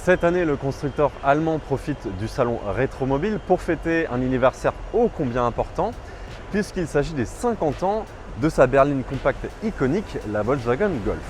Cette année, le constructeur allemand profite du salon Rétromobile pour fêter un anniversaire ô combien important, puisqu'il s'agit des 50 ans de sa berline compacte iconique, la Volkswagen Golf.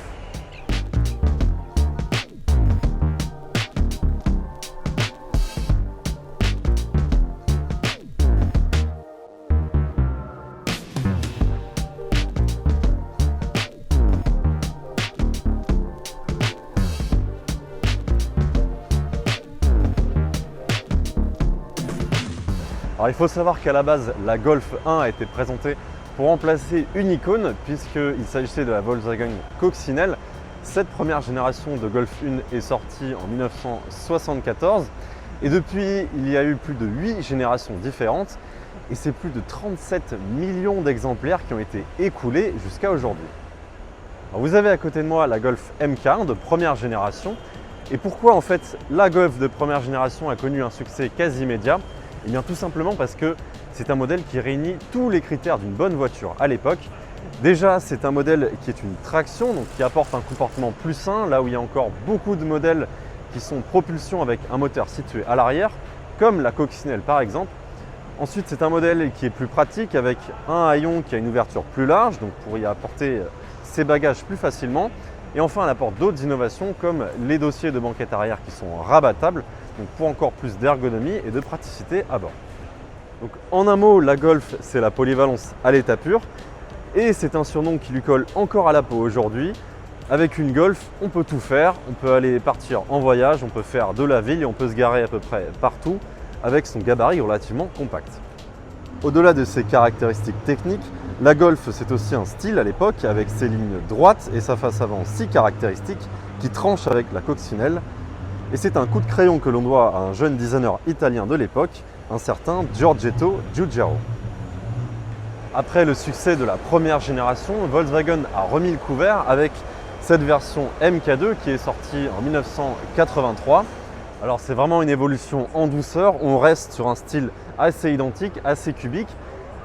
Alors, il faut savoir qu'à la base, la Golf 1 a été présentée pour remplacer une icône, puisqu'il s'agissait de la Volkswagen Coccinelle. Cette première génération de Golf 1 est sortie en 1974 et depuis, il y a eu plus de 8 générations différentes et c'est plus de 37 millions d'exemplaires qui ont été écoulés jusqu'à aujourd'hui. Vous avez à côté de moi la Golf M40 de première génération. Et pourquoi en fait la Golf de première génération a connu un succès quasi immédiat? Eh bien tout simplement parce que c'est un modèle qui réunit tous les critères d'une bonne voiture à l'époque. Déjà, c'est un modèle qui est une traction, donc qui apporte un comportement plus sain, là où il y a encore beaucoup de modèles qui sont propulsion avec un moteur situé à l'arrière, comme la Coccinelle par exemple. Ensuite, c'est un modèle qui est plus pratique avec un haillon qui a une ouverture plus large, donc pour y apporter ses bagages plus facilement. Et enfin, elle apporte d'autres innovations comme les dossiers de banquette arrière qui sont rabattables, donc pour encore plus d'ergonomie et de praticité à bord. Donc, en un mot, la Golf, c'est la polyvalence à l'état pur et c'est un surnom qui lui colle encore à la peau aujourd'hui. Avec une Golf, on peut tout faire, on peut aller partir en voyage, on peut faire de la ville et on peut se garer à peu près partout avec son gabarit relativement compact. Au-delà de ses caractéristiques techniques, la Golf c'est aussi un style à l'époque avec ses lignes droites et sa face avant si caractéristique qui tranche avec la Coccinelle. Et c'est un coup de crayon que l'on doit à un jeune designer italien de l'époque, un certain Giorgetto Giugiaro. Après le succès de la première génération, Volkswagen a remis le couvert avec cette version MK2 qui est sortie en 1983. Alors c'est vraiment une évolution en douceur, on reste sur un style assez identique, assez cubique,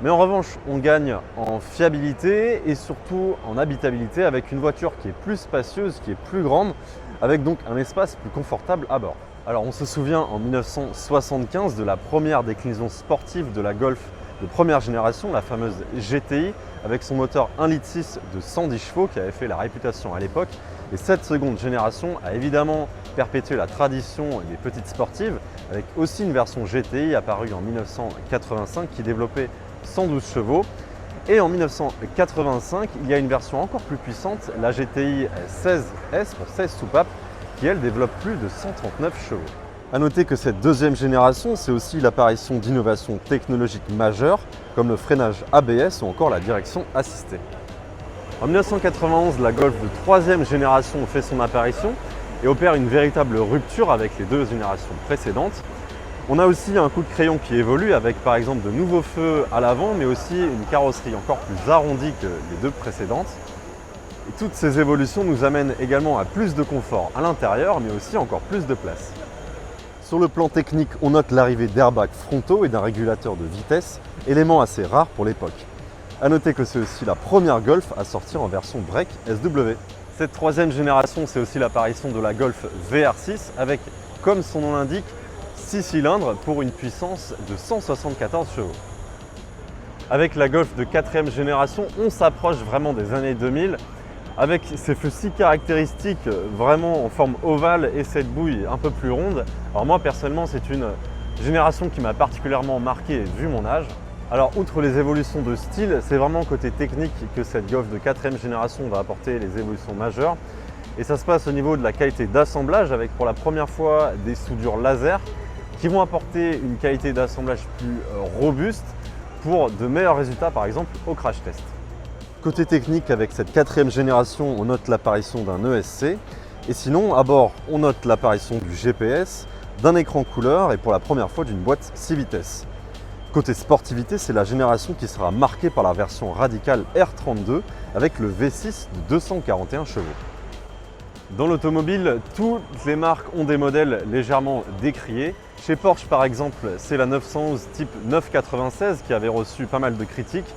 mais en revanche on gagne en fiabilité et surtout en habitabilité avec une voiture qui est plus spacieuse, qui est plus grande, avec donc un espace plus confortable à bord. Alors on se souvient en 1975 de la première déclinaison sportive de la Golf de première génération, la fameuse GTI, avec son moteur 1,6 litre de 110 chevaux qui avait fait la réputation à l'époque. Et cette seconde génération a évidemment perpétué la tradition des petites sportives, avec aussi une version GTI apparue en 1985 qui développait 112 chevaux. Et en 1985, il y a une version encore plus puissante, la GTI 16S pour 16 soupapes, qui elle développe plus de 139 chevaux. A noter que cette deuxième génération, c'est aussi l'apparition d'innovations technologiques majeures, comme le freinage ABS ou encore la direction assistée. En 1991, la Golf de troisième génération fait son apparition et opère une véritable rupture avec les deux générations précédentes. On a aussi un coup de crayon qui évolue avec par exemple de nouveaux feux à l'avant, mais aussi une carrosserie encore plus arrondie que les deux précédentes. Et toutes ces évolutions nous amènent également à plus de confort à l'intérieur, mais aussi encore plus de place. Sur le plan technique, on note l'arrivée d'airbags frontaux et d'un régulateur de vitesse, élément assez rare pour l'époque. A noter que c'est aussi la première Golf à sortir en version break SW. Cette troisième génération, c'est aussi l'apparition de la Golf VR6 avec, comme son nom l'indique, 6 cylindres pour une puissance de 174 chevaux. Avec la Golf de quatrième génération, on s'approche vraiment des années 2000 avec ces feux si caractéristiques vraiment en forme ovale et cette bouille un peu plus ronde. Alors moi personnellement, c'est une génération qui m'a particulièrement marqué vu mon âge. Alors outre les évolutions de style, c'est vraiment côté technique que cette Golf de quatrième génération va apporter les évolutions majeures. Et ça se passe au niveau de la qualité d'assemblage avec pour la première fois des soudures laser qui vont apporter une qualité d'assemblage plus robuste pour de meilleurs résultats par exemple au crash test. Côté technique, avec cette quatrième génération, on note l'apparition d'un ESC. Et sinon, à bord, on note l'apparition du GPS, d'un écran couleur et pour la première fois d'une boîte 6 vitesses. Côté sportivité, c'est la génération qui sera marquée par la version radicale R32 avec le V6 de 241 chevaux. Dans l'automobile, toutes les marques ont des modèles légèrement décriés. Chez Porsche par exemple, c'est la 911 type 996 qui avait reçu pas mal de critiques,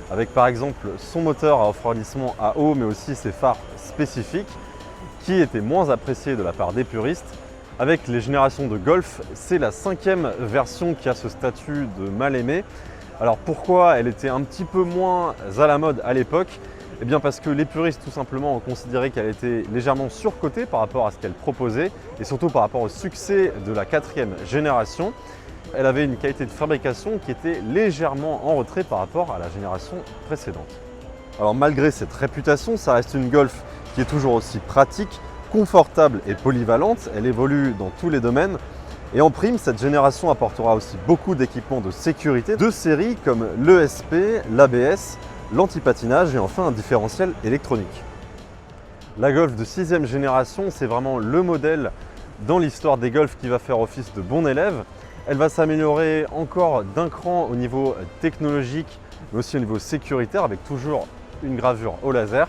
avec par exemple son moteur à refroidissement à eau mais aussi ses phares spécifiques qui étaient moins appréciés de la part des puristes. Avec les générations de Golf, c'est la 5e version qui a ce statut de mal aimé. Alors pourquoi elle était un petit peu moins à la mode à l'époque? Eh bien parce que les puristes tout simplement ont considéré qu'elle était légèrement surcotée par rapport à ce qu'elle proposait et surtout par rapport au succès de la 4e génération. Elle avait une qualité de fabrication qui était légèrement en retrait par rapport à la génération précédente. Alors malgré cette réputation, ça reste une Golf qui est toujours aussi pratique, confortable et polyvalente. Elle évolue dans tous les domaines. Et en prime, cette génération apportera aussi beaucoup d'équipements de sécurité de série comme l'ESP, l'ABS, l'antipatinage et enfin un différentiel électronique. La Golf de 6e génération, c'est vraiment le modèle dans l'histoire des Golf qui va faire office de bon élève. Elle va s'améliorer encore d'un cran au niveau technologique, mais aussi au niveau sécuritaire avec toujours une gravure au laser.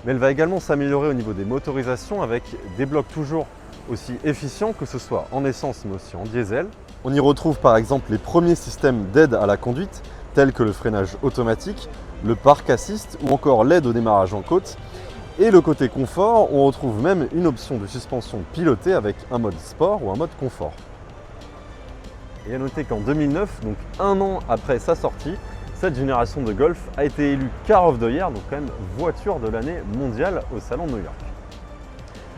Mais elle va également s'améliorer au niveau des motorisations avec des blocs toujours aussi efficients, que ce soit en essence mais aussi en diesel. On y retrouve par exemple les premiers systèmes d'aide à la conduite, tels que le freinage automatique, le park assist ou encore l'aide au démarrage en côte. Et le côté confort, on retrouve même une option de suspension pilotée avec un mode sport ou un mode confort. Et à noter qu'en 2009, donc un an après sa sortie, cette génération de Golf a été élue Car of the Year, donc quand même voiture de l'année mondiale au Salon de New York.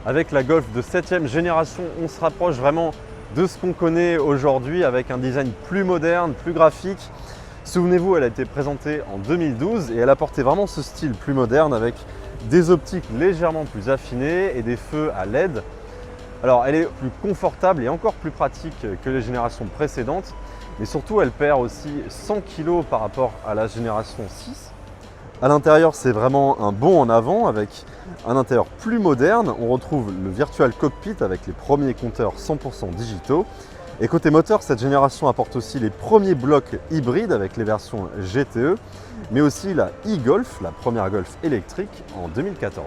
Avec la Golf de 7e génération, on se rapproche vraiment de ce qu'on connaît aujourd'hui avec un design plus moderne, plus graphique. Souvenez-vous, elle a été présentée en 2012 et elle apportait vraiment ce style plus moderne avec des optiques légèrement plus affinées et des feux à LED. Alors elle est plus confortable et encore plus pratique que les générations précédentes. Mais surtout, elle perd aussi 100 kg par rapport à la génération 6. À l'intérieur, c'est vraiment un bond en avant avec un intérieur plus moderne. On retrouve le Virtual Cockpit avec les premiers compteurs 100% digitaux. Et côté moteur, cette génération apporte aussi les premiers blocs hybrides avec les versions GTE, mais aussi la e-Golf, la première Golf électrique en 2014.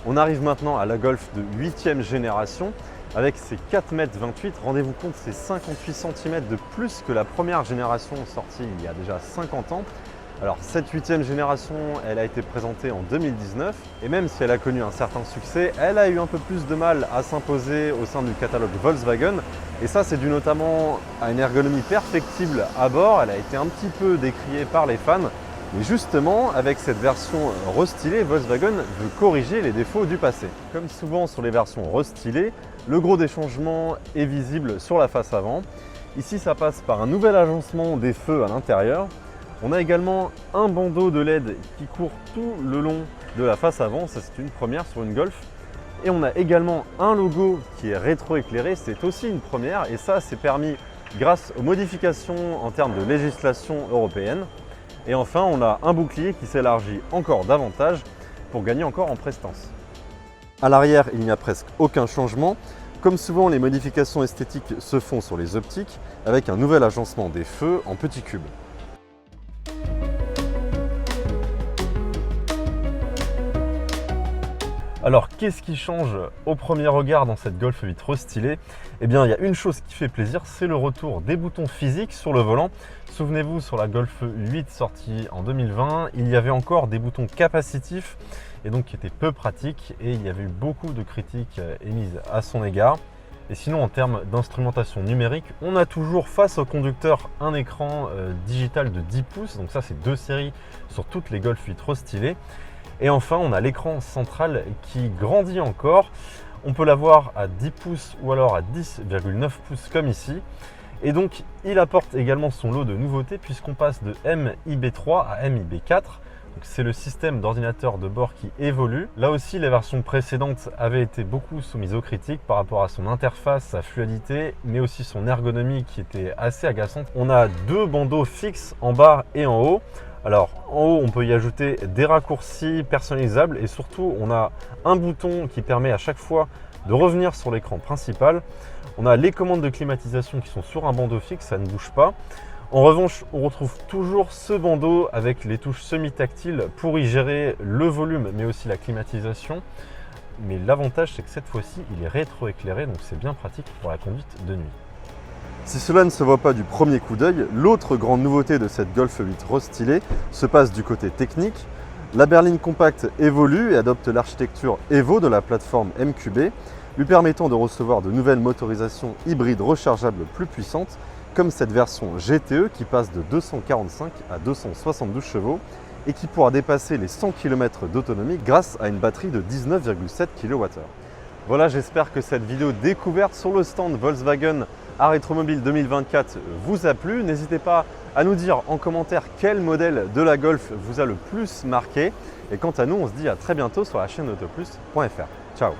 On arrive maintenant à la Golf de 8e génération. Avec ses 4,28 m, rendez-vous compte, c'est 58 cm de plus que la première génération sortie il y a déjà 50 ans. Alors cette 8e génération, elle a été présentée en 2019 et même si elle a connu un certain succès, elle a eu un peu plus de mal à s'imposer au sein du catalogue Volkswagen. Et ça, c'est dû notamment à une ergonomie perfectible à bord. Elle a été un petit peu décriée par les fans. Mais justement, avec cette version restylée, Volkswagen veut corriger les défauts du passé. Comme souvent sur les versions restylées, le gros des changements est visible sur la face avant. Ici, ça passe par un nouvel agencement des feux à l'intérieur. On a également un bandeau de LED qui court tout le long de la face avant. Ça, c'est une première sur une Golf. Et on a également un logo qui est rétroéclairé. C'est aussi une première. Et ça, c'est permis grâce aux modifications en termes de législation européenne. Et enfin, on a un bouclier qui s'élargit encore davantage pour gagner encore en prestance. À l'arrière, il n'y a presque aucun changement. Comme souvent, les modifications esthétiques se font sur les optiques avec un nouvel agencement des feux en petits cubes. Alors, qu'est-ce qui change au premier regard dans cette Golf 8 restylée? Eh bien, il y a une chose qui fait plaisir, c'est le retour des boutons physiques sur le volant. Souvenez-vous, sur la Golf 8 sortie en 2020, il y avait encore des boutons capacitifs et donc qui étaient peu pratiques et il y avait eu beaucoup de critiques émises à son égard. Et sinon, en termes d'instrumentation numérique, on a toujours face au conducteur un écran digital de 10 pouces. Donc ça, c'est 2 séries sur toutes les Golf 8 restylées. Et enfin, on a l'écran central qui grandit encore. On peut l'avoir à 10 pouces ou alors à 10,9 pouces comme ici. Et donc, il apporte également son lot de nouveautés puisqu'on passe de MIB3 à MIB4. C'est le système d'ordinateur de bord qui évolue. Là aussi, les versions précédentes avaient été beaucoup soumises aux critiques par rapport à son interface, sa fluidité, mais aussi son ergonomie qui était assez agaçante. On a 2 bandeaux fixes en bas et en haut. Alors en haut, on peut y ajouter des raccourcis personnalisables et surtout, on a un bouton qui permet à chaque fois de revenir sur l'écran principal. On a les commandes de climatisation qui sont sur un bandeau fixe, ça ne bouge pas. En revanche, on retrouve toujours ce bandeau avec les touches semi-tactiles pour y gérer le volume mais aussi la climatisation. Mais l'avantage, c'est que cette fois-ci, il est rétroéclairé, donc c'est bien pratique pour la conduite de nuit. Si cela ne se voit pas du premier coup d'œil, l'autre grande nouveauté de cette Golf 8 restylée se passe du côté technique. La berline compacte évolue et adopte l'architecture Evo de la plateforme MQB. lui permettant de recevoir de nouvelles motorisations hybrides rechargeables plus puissantes, comme cette version GTE qui passe de 245 à 272 chevaux et qui pourra dépasser les 100 km d'autonomie grâce à une batterie de 19,7 kWh. Voilà, j'espère que cette vidéo découverte sur le stand Volkswagen à Rétromobile 2024 vous a plu. N'hésitez pas à nous dire en commentaire quel modèle de la Golf vous a le plus marqué. Et quant à nous, on se dit à très bientôt sur la chaîne autoplus.fr. Ciao!